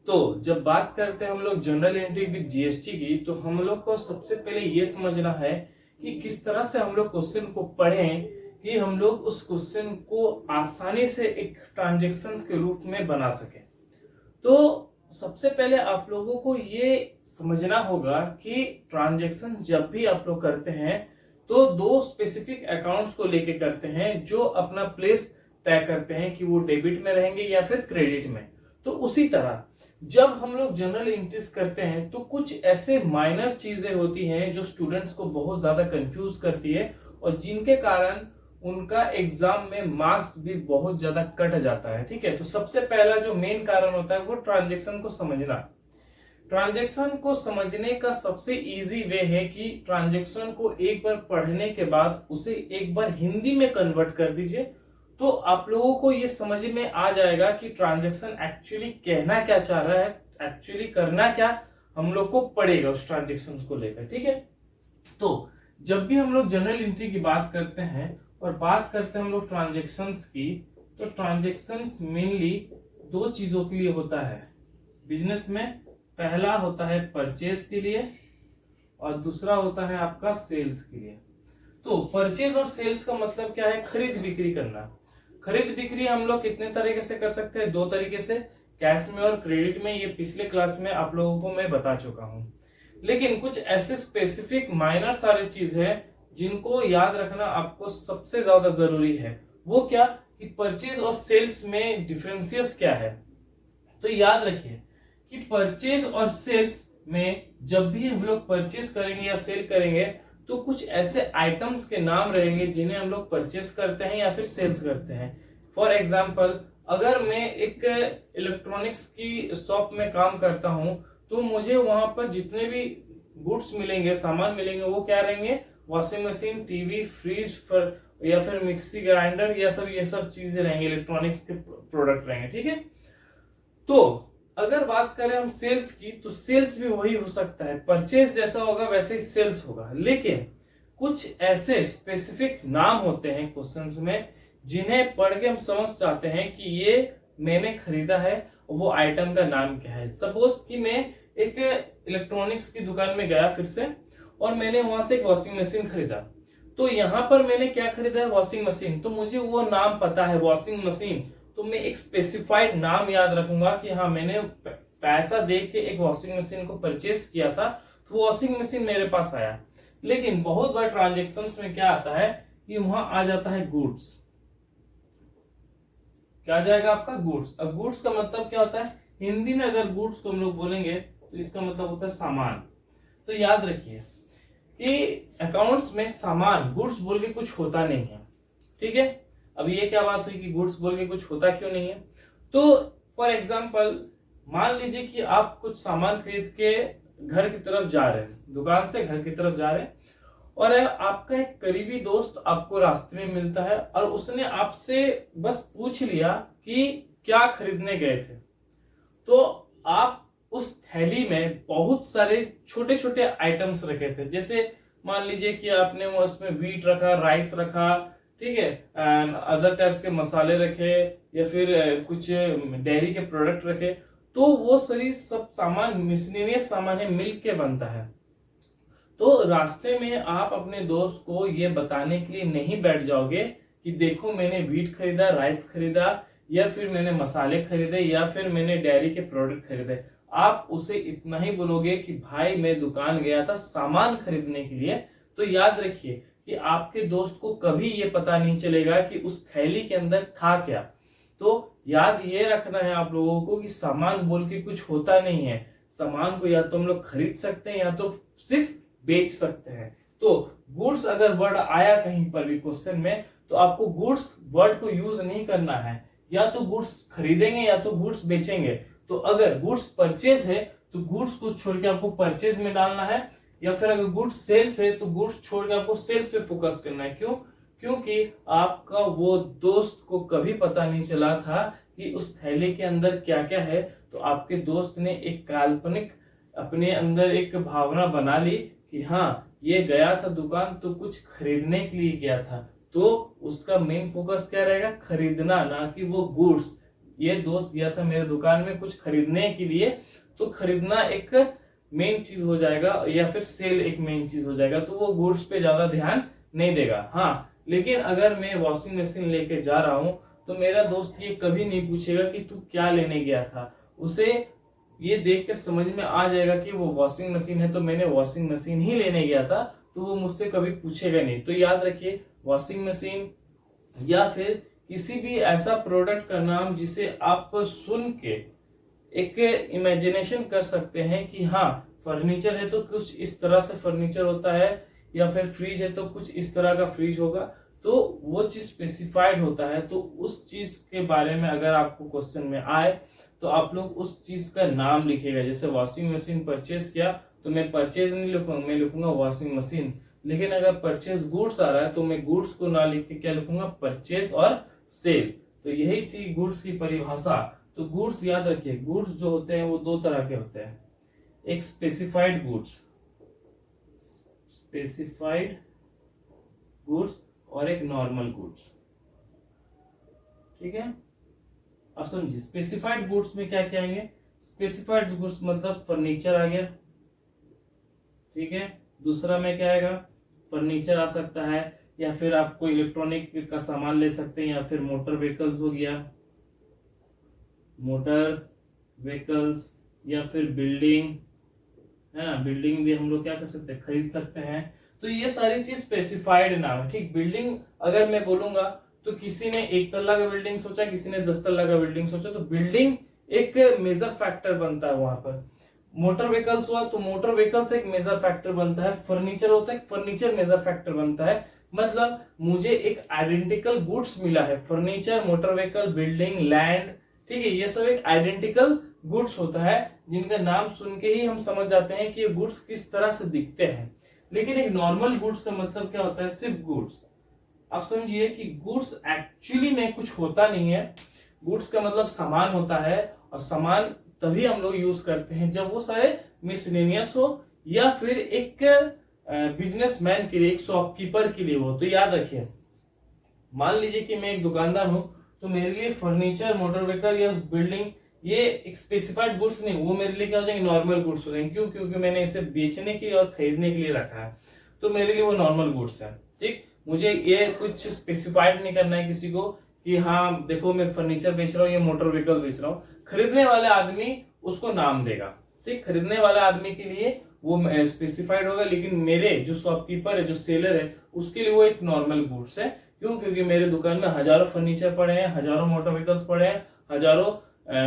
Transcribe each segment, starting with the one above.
तो जब बात करते हैं हम लोग जनरल एंट्री विद जीएसटी की, तो हम लोग को सबसे पहले ये समझना है कि किस तरह से हम लोग क्वेश्चन को पढ़ें कि हम लोग उस क्वेश्चन को आसानी से एक ट्रांजेक्शन्स के रूप में बना सके। तो सबसे पहले आप लोगों को ये समझना होगा कि ट्रांजेक्शन जब भी आप लोग करते हैं तो दो स्पेसिफिक अकाउंट्स को लेके करते हैं जो अपना प्लेस तय करते हैं कि वो डेबिट में रहेंगे या फिर क्रेडिट में। तो उसी तरह जब हम लोग जनरल एंट्रीज करते हैं तो कुछ ऐसे माइनर चीजें होती हैं जो स्टूडेंट्स को बहुत ज्यादा कंफ्यूज करती है और जिनके कारण उनका एग्जाम में मार्क्स भी बहुत ज्यादा कट जाता है। ठीक है, तो सबसे पहला जो मेन कारण होता है वो ट्रांजेक्शन को समझना। ट्रांजेक्शन को समझने का सबसे इजी वे है कि ट्रांजेक्शन को एक बार पढ़ने के बाद उसे एक बार हिंदी में कन्वर्ट कर दीजिए, तो आप लोगों को ये समझ में आ जाएगा कि ट्रांजेक्शन एक्चुअली कहना क्या चाह रहा है, एक्चुअली करना क्या हम लोग को पड़ेगा उस ट्रांजेक्शन को लेकर। ठीक है, तो जब भी हम लोग जनरल एंट्री की बात करते हैं और बात करते हैं हम लोग ट्रांजेक्शन्स की, तो ट्रांजेक्शन्स मेनली दो चीजों के लिए होता है बिजनेस में। पहला होता है परचेज के लिए और दूसरा होता है आपका सेल्स के लिए। तो परचेज और सेल्स का मतलब क्या है? खरीद बिक्री करना। खरीद बिक्री हम लोग कितने तरीके से कर सकते हैं? दो तरीके से, कैश में और क्रेडिट में। ये पिछले क्लास में आप लोगों को मैं बता चुका हूं। लेकिन कुछ ऐसे स्पेसिफिक माइनर सारे चीज है जिनको याद रखना आपको सबसे ज्यादा जरूरी है। वो क्या कि परचेज और सेल्स में डिफरेंशियस क्या है। तो याद रखिए कि परचेज और सेल्स में जब भी हम लोग परचेज करेंगे या सेल करेंगे तो कुछ ऐसे आइटम्स के नाम रहेंगे जिन्हें हम लोग परचेज करते हैं या फिर सेल्स करते हैं। फॉर एग्जाम्पल, अगर मैं एक इलेक्ट्रॉनिक्स की शॉप में काम करता हूं तो मुझे वहां पर जितने भी गुड्स मिलेंगे, सामान मिलेंगे, वो क्या रहेंगे? वॉशिंग मशीन, टीवी, फ्रिज या फिर मिक्सी ग्राइंडर, ये सब चीजें रहेंगे, इलेक्ट्रॉनिक्स के प्रोडक्ट रहेंगे। ठीक है, तो अगर बात करें हम सेल्स की, तो सेल्स भी वही हो सकता है, परचेज जैसा होगा वैसे ही सेल्स होगा। लेकिन कुछ ऐसे स्पेसिफिक नाम होते हैं क्वेश्चंस में जिन्हें पढ़ के हम समझ जाते हैं कि ये मैंने खरीदा है, वो आइटम का नाम क्या है। सपोज कि मैं एक इलेक्ट्रॉनिक्स की दुकान में गया फिर से और मैंने वहां से एक वॉशिंग मशीन खरीदा। तो यहाँ पर मैंने क्या खरीदा है? Washing machine. तो मुझे वो नाम पता है, वॉशिंग मशीन। तो मैं एक स्पेसिफाइड नाम याद रखूंगा कि हाँ, मैंने पैसा दे के एक वॉशिंग मशीन को परचेस किया था, तो वॉशिंग मशीन मेरे पास आया। लेकिन बहुत बार ट्रांजेक्शन्स में क्या आता है कि वहां आ जाता है गुड्स। क्या आ जाएगा आपका? गुड्स। अब गुड्स का मतलब क्या होता है? हिंदी में अगर गुड्स को हम लोग बोलेंगे तो इसका मतलब होता है सामान। तो याद रखिए कि अकाउंट्स में सामान, गुड्स बोल के कुछ होता नहीं है। ठीक है, अब ये क्या बात हुई कि गुड्स बोल के कुछ होता क्यों नहीं है? तो फॉर एग्जाम्पल, मान लीजिए कि आप कुछ सामान खरीद के घर की तरफ जा रहे हैं, दुकान से घर की तरफ जा रहे हैं, और आपका एक करीबी दोस्त आपको रास्ते में मिलता है और उसने आपसे बस पूछ लिया कि क्या खरीदने गए थे। तो आप उस थैली में बहुत सारे छोटे छोटे आइटम्स रखे थे। जैसे मान लीजिए कि आपने उसमें व्हीट रखा, राइस रखा, ठीक है, अदर टाइप्स के मसाले रखे या फिर कुछ डेयरी के प्रोडक्ट रखे। तो वो सारी सब सामान मिसलेनियस सामान है, मिल के बनता है। तो रास्ते में आप अपने दोस्त को ये बताने के लिए नहीं बैठ जाओगे कि देखो मैंने व्हीट खरीदा, राइस खरीदा, या फिर मैंने मसाले खरीदे, या फिर मैंने डेयरी के प्रोडक्ट खरीदे। आप उसे इतना ही बोलोगे कि भाई मैं दुकान गया था सामान खरीदने के लिए। तो याद रखिए कि आपके दोस्त को कभी ये पता नहीं चलेगा कि उस थैली के अंदर था क्या। तो याद ये रखना है आप लोगों को कि सामान बोल के कुछ होता नहीं है। सामान को या तो हम लोग खरीद सकते हैं या तो सिर्फ बेच सकते हैं। तो गुड्स अगर वर्ड आया कहीं पर भी क्वेश्चन में, तो आपको गुड्स वर्ड को यूज नहीं करना है। या तो गुड्स खरीदेंगे या तो गुड्स बेचेंगे। तो अगर गुड्स परचेज है तो गुड्स को छोड़ के आपको परचेज में डालना है, या फिर अगर गुड्स सेल्स है तो गुड्स छोड़ के आपको सेल्स पे फोकस करना है। क्यों? क्योंकि आपका वो दोस्त को कभी पता नहीं चला था कि उस थैले के अंदर क्या क्या है। तो आपके दोस्त ने एक काल्पनिक अपने अंदर एक भावना बना ली कि हाँ, ये गया था दुकान तो कुछ खरीदने के लिए गया था। तो उसका मेन फोकस क्या रहेगा? खरीदना, ना कि वो गुड्स। ये दोस्त गया था मेरे दुकान में कुछ खरीदने के लिए, तो खरीदना एक मेन चीज हो जाएगा या फिर सेल एक मेन चीज हो जाएगा, तो वो गुड्स पे ज्यादा ध्यान नहीं देगा। हाँ, लेकिन अगर मैं वॉशिंग मशीन लेके जा रहा हूँ तो मेरा दोस्त ये कभी नहीं पूछेगा कि तू क्या लेने गया था। उसे ये देख के समझ में आ जाएगा कि वो वॉशिंग मशीन है तो मैंने वॉशिंग मशीन ही लेने गया था, तो वो मुझसे कभी पूछेगा नहीं। तो याद रखिए, वॉशिंग मशीन या फिर किसी भी ऐसा प्रोडक्ट का नाम जिसे आप सुन के एक इमेजिनेशन कर सकते हैं कि हाँ, फर्नीचर है तो कुछ इस तरह से फर्नीचर होता है, या फिर फ्रिज है तो कुछ इस तरह का फ्रिज होगा, तो वो चीज स्पेसिफाइड होता है। तो उस चीज के बारे में अगर आपको क्वेश्चन में आए तो आप लोग उस चीज का नाम लिखिएगा। जैसे वॉशिंग मशीन परचेज किया तो मैं परचेज नहीं लिखूंगा, मैं लिखूंगा वॉशिंग मशीन। लेकिन अगर परचेज गुड्स आ रहा है तो मैं गुड्स को ना लिख के क्या लिखूंगा, परचेज और सेल। तो यही थी गुड्स की परिभाषा। तो गुड्स याद रखिए, गुड्स जो होते हैं वो दो तरह के होते हैं, एक स्पेसिफाइड गुड्स और एक नॉर्मल गुड्स। ठीक है, अब समझिए स्पेसिफाइड गुड्स में क्या क्या आएंगे। स्पेसिफाइड गुड्स मतलब फर्नीचर आ गया, ठीक है। दूसरा में क्या आएगा, फर्नीचर आ सकता है, या फिर आप कोई इलेक्ट्रॉनिक का सामान ले सकते हैं, या फिर मोटर व्हीकल्स हो गया, मोटर व्हीकल्स, या फिर बिल्डिंग है ना, बिल्डिंग भी हम लोग क्या कर सकते हैं, खरीद सकते हैं। तो ये सारी चीज स्पेसिफाइड नाम है। ठीक, बिल्डिंग अगर मैं बोलूंगा तो किसी ने 1 तल्ला का बिल्डिंग सोचा, किसी ने 10 तल्ला का बिल्डिंग सोचा, तो बिल्डिंग एक मेजर फैक्टर बनता है वहां पर। मोटर व्हीकल्स हुआ तो मोटर व्हीकल्स एक मेजर फैक्टर बनता है। फर्नीचर होता है, फर्नीचर मेजर फैक्टर बनता है। मतलब मुझे एक आइडेंटिकल गुड्स मिला है, furniture, motor vehicle, building, land, ठीक है, ये सब एक आइडेंटिकल गुड्स होता है जिनका नाम सुन के ही हम समझ जाते हैं कि ये गुड्स किस तरह से दिखते हैं। लेकिन एक नॉर्मल गुड्स का मतलब क्या होता है, सिर्फ गुड्स। आप समझिए कि गुड्स एक्चुअली में कुछ होता नहीं है। गुड्स का मतलब सामान होता है, और सामान तभी हम लोग यूज करते हैं जब वो सारे मिसलेनियस हो, या फिर एक बिजनेसमैन के लिए, एक शॉपकीपर के लिए हो। तो याद रखिए, मान लीजिए कि मैं एक दुकानदार हूं, तो मेरे लिए फर्नीचर, मोटर व्हीकल या बिल्डिंग ये एक स्पेसिफाइड गुड्स नहीं, वो मेरे लिए क्या हो जाएंगे, नॉर्मल गुड्स हो जाएंगे। क्यों? क्योंकि मैंने इसे बेचने के लिए और खरीदने के लिए रखा है, तो मेरे लिए वो नॉर्मल गुड्स है। ठीक, मुझे ये कुछ स्पेसिफाइड नहीं करना है किसी को कि हाँ देखो मैं फर्नीचर बेच रहा हूँ, ये मोटर व्हीकल बेच रहा हूँ। खरीदने वाले आदमी उसको नाम देगा। ठीक, खरीदने वाले आदमी के लिए वो स्पेसिफाइड होगा, लेकिन मेरे जो शॉपकीपर है, जो सेलर है, उसके लिए वो एक नॉर्मल गुड्स है। क्यों? क्योंकि मेरे दुकान में हजारों फर्नीचर पड़े हैं, हजारों मोटर व्हीकल्स पड़े हैं, हजारों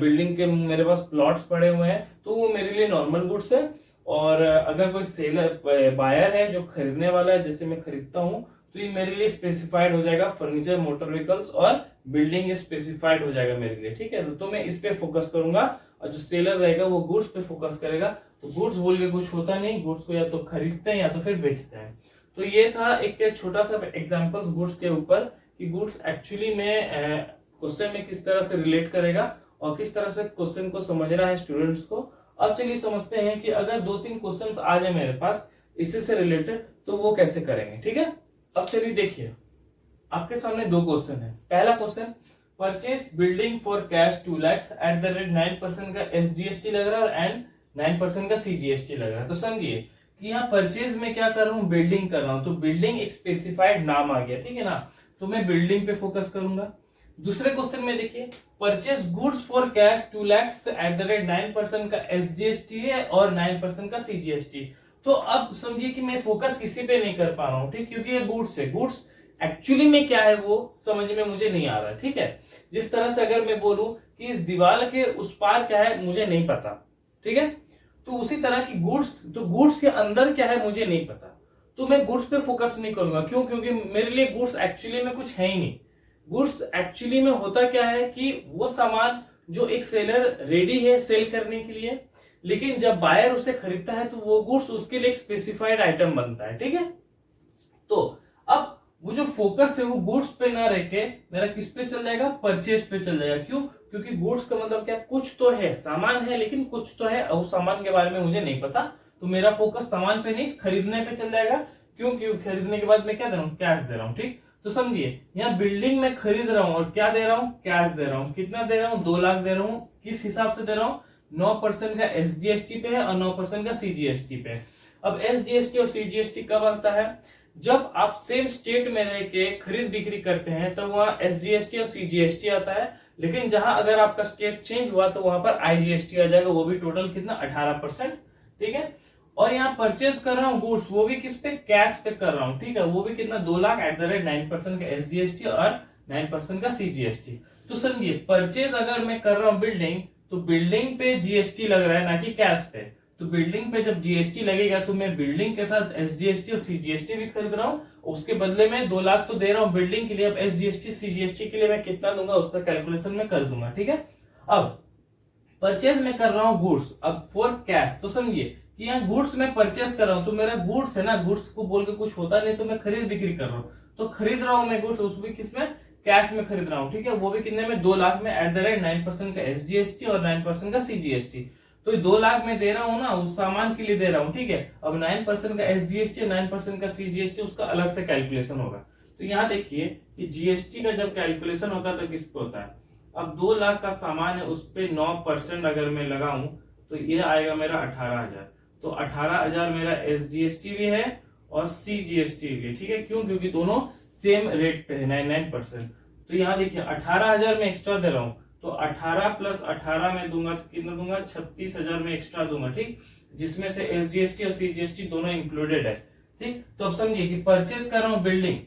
बिल्डिंग के मेरे पास प्लॉट्स पड़े हुए हैं, तो वो मेरे लिए नॉर्मल गुड्स है। और अगर कोई सेलर बायर है जो खरीदने वाला है, जैसे मैं खरीदता हूँ, तो ये मेरे लिए स्पेसिफाइड हो जाएगा, फर्नीचर, मोटर व्हीकल्स और बिल्डिंग स्पेसिफाइड हो जाएगा मेरे लिए। ठीक है, तो मैं इस पे फोकस करूंगा, और जो सेलर रहेगा वो गुड्स पे फोकस करेगा। तो गुड्स बोल के कुछ होता नहीं, गुड्स को या तो खरीदते हैं या तो फिर बेचते हैं। तो ये था एक छोटा सा एग्जांपल्स गुड्स के ऊपर कि गुड्स एक्चुअली में क्वेश्चन में किस तरह से रिलेट करेगा और किस तरह से क्वेश्चन को समझना है स्टूडेंट्स को। अब चलिए समझते हैं कि अगर 2-3 क्वेश्चंस आ जाए मेरे पास इससे से रिलेटेड, तो वो कैसे करेंगे। ठीक है, अब चलिए देखिए, आपके सामने 2 क्वेश्चन है। पहला question, purchase building for cash 2 lakhs at the rate 9% का SGST लग रहा है एंड 9% का CGST लग रहा है। तो समझिए कि यहाँ परचेज में क्या कर रहा हूँ, बिल्डिंग कर रहा हूँ, तो बिल्डिंग एक स्पेसिफाइड नाम आ गया। ठीक है ना, तो मैं बिल्डिंग पे फोकस करूंगा। दूसरे क्वेश्चन में देखिए, purchase goods for cash 2 lakhs at the rate 9% का SGST है और 9% का CGST। तो अब समझिए कि मैं फोकस किसी पे नहीं कर पा रहा हूँ, ठीक, क्योंकि ये गुड्स है। गुड्स एक्चुअली में क्या है वो समझ में मुझे नहीं आ रहा है। ठीक है, जिस तरह से अगर मैं बोलूं कि इस दीवार के उस पार क्या है मुझे नहीं पता, ठीक है, तो उसी तरह की गुड्स, तो गुड्स के अंदर क्या है मुझे नहीं पता, तो मैं गुड्स पे फोकस नहीं करूंगा। क्यों? क्योंकि मेरे लिए गुड्स एक्चुअली में कुछ है ही नहीं। गुड्स एक्चुअली में होता क्या है कि वो सामान जो एक सेलर रेडी है सेल करने के लिए, लेकिन जब बायर उसे खरीदता है तो वो गुड्स उसके लिए एक स्पेसिफाइड आइटम बनता है। ठीक है, तो अब वो जो फोकस है वो गुड्स पे ना रह के मेरा किस पे चल जाएगा, परचेज पे चल जाएगा। क्यों? क्योंकि गुड्स का मतलब क्या, कुछ तो है, सामान है लेकिन कुछ तो है, और उस सामान के बारे में मुझे नहीं पता, तो मेरा फोकस सामान पे नहीं खरीदने पे चल जाएगा। क्यों? क्योंकि खरीदने के बाद मैं क्या दे रहा हूँ, कैश दे रहा हूँ। ठीक, तो तो समझिए यहाँ बिल्डिंग में खरीद रहा हूं और क्या दे रहा हूं, कैश दे रहा हूं। कितना दे रहा हूं, 2 लाख दे रहा हूं। किस हिसाब से दे रहा हूं, 9% का SGST पे है और 9% का CGST पे है। अब SGST और CGST कब आता है, जब आप सेम स्टेट में रह के खरीद बिक्री करते हैं तो वहां SGST और CGST आता है। लेकिन जहां अगर आपका स्टेट चेंज हुआ तो वहां पर IGST आ जाएगा, वो भी टोटल कितना 18%। ठीक है। और यहाँ परचेज कर रहा हूँ गुड्स, वो भी किस पे, कैश पे कर रहा हूँ। ठीक है, वो भी कितना 2 लाख @9% का SGST और 9% का CGST। तो समझिए परचेज अगर मैं कर रहा हूँ बिल्डिंग, तो बिल्डिंग पे GST लग रहा है ना कि कैश पे। तो बिल्डिंग पे जब GST लगेगा तो मैं बिल्डिंग के साथ SGST और CGST भी खरीद रहा हूँ। उसके बदले में 2 लाख तो दे रहा हूँ बिल्डिंग के लिए। अब SGST CGST के लिए मैं कितना दूंगा उसका कैलकुलेशन में कर दूंगा। ठीक है। अब परचेज में कर रहा हूँ गुड्स, अब फॉर कैश। तो समझिए कि यहाँ गुड्स में परचेज कर रहा हूँ तो मेरा गुड्स है ना, गुड्स को बोल के कुछ होता नहीं, तो मैं खरीद बिक्री कर रहा हूँ। तो खरीद रहा हूँ मैं गुड्स, उस भी किसमें, कैश में खरीद रहा हूँ। ठीक है, वो भी कितने में, 2 लाख में @9% का SGST और 9% का CGST। तो 2 लाख में दे रहा हूँ ना, उस सामान के लिए दे रहा हूँ। ठीक है, अब 9% का SGST और 9% का CGST उसका अलग से कैलकुलेशन होगा। तो यहाँ देखिए कि GST का जब कैलकुलेशन होता है तो किस पे होता है, अब 2 लाख का सामान है उस पे 9% अगर मैं लगाऊं तो ये आएगा मेरा 18,000। तो 18,000 मेरा SGST भी है और CGST भी है। ठीक है, क्यों, क्योंकि दोनों सेम रेट पे है 99%। तो यहाँ देखिए 18,000 में एक्स्ट्रा दे रहा हूँ, तो 18 + 18 में दूंगा तो कितना दूंगा, 36,000 में एक्स्ट्रा दूंगा। ठीक, जिसमें से SGST और CGST दोनों इंक्लूडेड है। ठीक, तो अब समझिए कि परचेज कर रहा हूँ बिल्डिंग,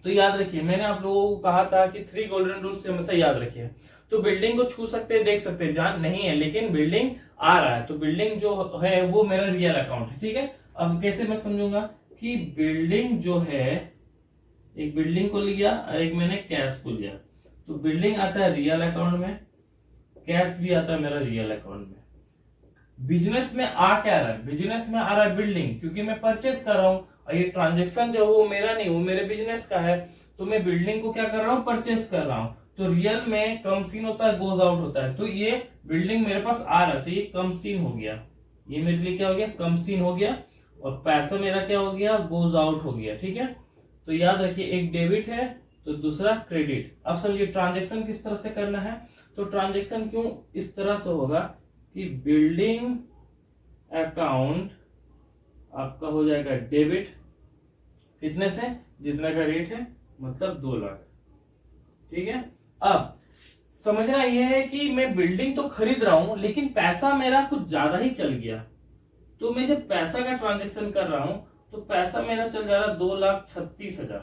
तो याद रखिए मैंने आप लोगों को कहा था कि 3 गोल्डन रूल्स हमेशा याद रखिए। तो बिल्डिंग को छू सकते हैं, देख सकते हैं, जान नहीं है, लेकिन बिल्डिंग आ रहा है, तो बिल्डिंग जो है वो मेरा रियल अकाउंट है। ठीक है, अब कैसे मैं समझूंगा कि बिल्डिंग जो है, एक बिल्डिंग को लिया और एक मैंने कैश को लिया, तो बिल्डिंग आता है रियल अकाउंट में, कैश भी आता है मेरा रियल अकाउंट में। बिजनेस में आ क्या रहा है, बिजनेस में आ रहा है बिल्डिंग, क्योंकि मैं परचेस कर रहा हूं और ये ट्रांजेक्शन जो वो मेरा नहीं, वो मेरे बिजनेस का है। तो मैं बिल्डिंग को क्या कर रहा हूँ, परचेस कर रहा हूँ। तो रियल में कम सीन होता है, गोज आउट होता है। तो ये बिल्डिंग मेरे पास आ रहा है तो ये कम सीन हो गया, ये मेरे लिए क्या हो गया, कम सीन हो गया। और पैसा मेरा क्या हो गया, गोज आउट हो गया। ठीक है, तो याद रखिए एक डेबिट है तो दूसरा क्रेडिट। अब समझिए ट्रांजेक्शन किस तरह से करना है, तो ट्रांजेक्शन क्यों इस तरह से होगा कि बिल्डिंग अकाउंट आपका हो जाएगा डेबिट, कितने से, जितना का रेट है, मतलब 2 लाख। ठीक है, अब समझना यह है कि मैं बिल्डिंग तो खरीद रहा हूं लेकिन पैसा मेरा कुछ ज्यादा ही चल गया। तो मैं जब पैसा का ट्रांजेक्शन कर रहा हूं तो पैसा मेरा चल जा रहा है 2,36,000।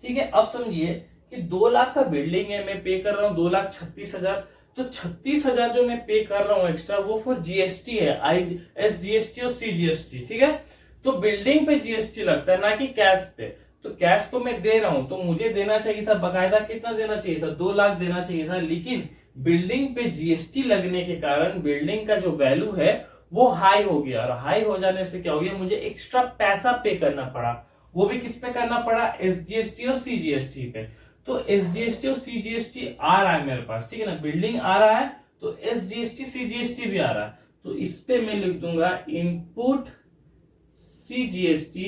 ठीक है, अब समझिए कि 2 लाख का बिल्डिंग है, मैं पे कर रहा हूं 2,36,000। तो 36,000 जो मैं पे कर रहा हूं एक्स्ट्रा, वो फॉर GST है, SGST और CGST। ठीक है, तो बिल्डिंग पे GST लगता है ना कि कैश पे। तो कैश तो मैं दे रहा हूं तो मुझे देना चाहिए था बकायदा, कितना देना चाहिए था, 2 लाख देना चाहिए था। लेकिन बिल्डिंग पे GST लगने के कारण बिल्डिंग का जो वैल्यू है वो हाई हो गया, और हाई हो जाने से क्या हो गया, मुझे एक्स्ट्रा पैसा पे करना पड़ा। वो भी किस पे करना पड़ा, SGST और CGST पे। तो SGST और CGST आ रहा है मेरे पास, ठीक है ना, बिल्डिंग आ रहा है तो SGST CGST भी आ रहा है। तो इस पे मैं लिख दूंगा इनपुट CGST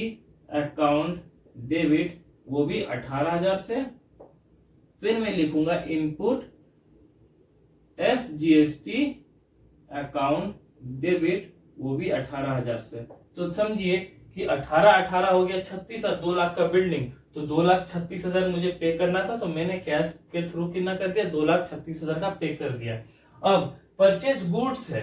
अकाउंट डेबिट, वो भी 18,000 से। फिर मैं लिखूंगा इनपुट SGST अकाउंट डेबिट, वो भी 18,000 से। तो समझिए कि 18 हो गया 36 और 2 लाख का बिल्डिंग, तो 2,36,000 मुझे पे करना था, तो मैंने कैश के थ्रू कितना कर दिया, 2,36,000 का पे कर दिया। अब परचेज गुड्स है,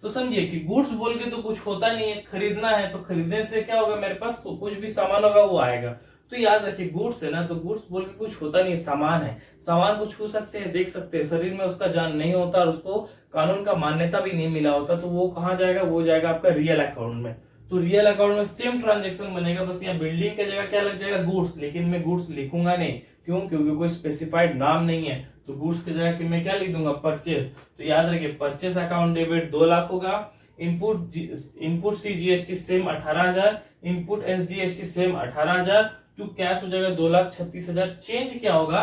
तो समझिए कि गुड्स बोल के तो कुछ होता नहीं है, खरीदना है, तो खरीदने से क्या होगा, मेरे पास कुछ भी सामान होगा वो आएगा। तो याद रखिए गुड्स है ना, तो गुड्स बोल के कुछ होता नहीं, सामान है। सामान को छू सकते हैं, देख सकते हैं, शरीर में उसका जान नहीं होता और उसको कानून का मान्यता भी नहीं मिला होता, तो वो कहाँ जाएगा, वो जाएगा आपका रियल अकाउंट में। तो रियल अकाउंट में सेम ट्रांजेक्शन बनेगा, बस यहाँ बिल्डिंग की जगह क्या लग जाएगा, गुड्स। लेकिन मैं गुड्स लिखूंगा नहीं, क्यों, क्योंकि कोई स्पेसिफाइड नाम नहीं है। तो गुड्स की जगह मैं क्या लिख दूंगा, परचेज। तो याद रखिए परचेज अकाउंट डेबिट 2 लाख होगा, input CGST same 18,000, input SGST same 18,000, to cash हो जाएगा 2,36,000। चेंज क्या होगा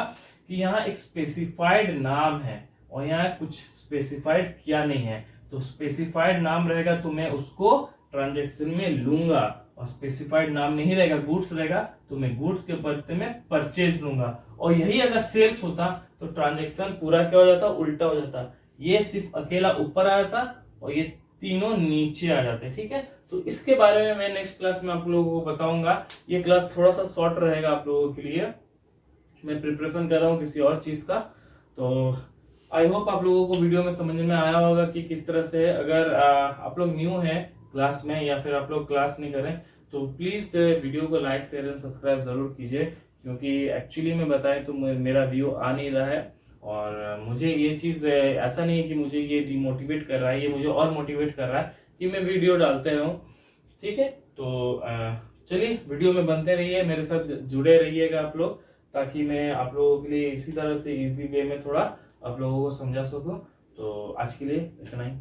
कि यहाँ एक स्पेसिफाइड नाम है और यहाँ कुछ स्पेसिफाइड किया नहीं है, तो स्पेसिफाइड नाम रहेगा तो मैं उसको ट्रांजेक्शन में लूंगा और स्पेसिफाइड नाम नहीं रहेगा, गुड्स रहेगा, तो मैं गुड्स के बदले में परचेज लूंगा। और यही अगर सेल्स होता तो ट्रांजेक्शन पूरा क्या हो जाता, उल्टा हो जाता। ये सिर्फ अकेला ऊपर आ जाता और ये तीनों नीचे आ जाते। ठीक है, तो इसके बारे में मैं नेक्स्ट क्लास में आप लोगों को बताऊंगा। ये क्लास थोड़ा सा शॉर्ट रहेगा आप लोगों के लिए, मैं प्रिपरेशन कर रहा हूँ किसी और चीज का। तो आई होप आप लोगों को वीडियो में समझ में आया होगा कि किस तरह से, अगर आप लोग न्यू हैं क्लास में या फिर आप लोग क्लास नहीं करें तो प्लीज वीडियो को लाइक शेयर एंड सब्सक्राइब जरूर कीजिए, क्योंकि एक्चुअली में बताएं तो मेरा व्यू आ नहीं रहा है और मुझे ये चीज ऐसा नहीं है कि मुझे ये डिमोटिवेट कर रहा है, ये मुझे और मोटिवेट कर रहा है कि मैं वीडियो डालते रहूं। ठीक है, तो चलिए वीडियो में बनते रहिए, मेरे साथ जुड़े रहिएगा आप लोग, ताकि मैं आप लोगों के लिए इसी तरह से इजी वे में थोड़ा आप लोगों को समझा सकूं। तो आज के लिए इतना ही।